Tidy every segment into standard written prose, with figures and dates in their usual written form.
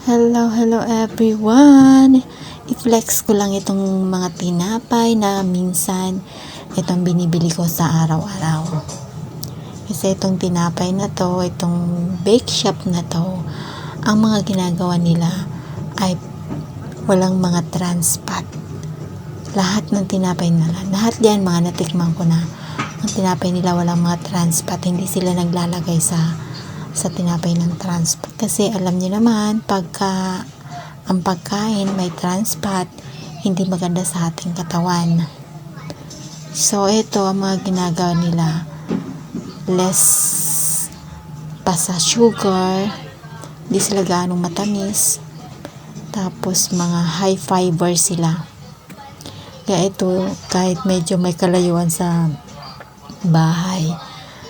Hello everyone! I-flex ko lang itong mga tinapay na minsan itong binibili ko sa araw-araw. Kasi itong tinapay na to, itong bake shop na to, ang mga ginagawa nila ay walang mga trans fat. Lahat ng tinapay nila, lahat yan mga natikman ko na. Ang tinapay nila walang mga trans fat, hindi sila naglalagay sa tinapay ng trans fat kasi alam niyo naman pagka ang pagkain may trans fat hindi maganda sa ating katawan. So ito ang mga ginagawa nila, less pa sa sugar, hindi sila gaanong matamis, tapos mga high fiber sila. Kaya ito kahit medyo may kalayuan sa bahay,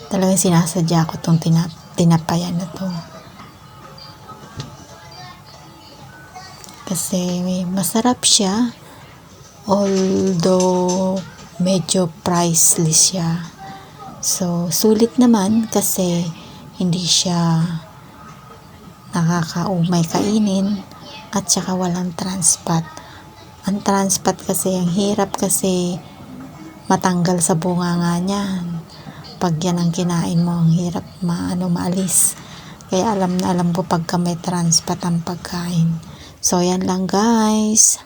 talagang sinasadya ko itong tinapayan na to kasi masarap siya, although medyo priceless siya. So sulit naman kasi hindi siya nakakaumay kainin at saka walang trans fat. Ang trans fat kasi ang hirap kasi matanggal sa bunganga niyan. Pag yan ang kinain mo, ang hirap maalis. Kaya alam na alam ko pagka may trans fat ang pagkain. So yan lang guys.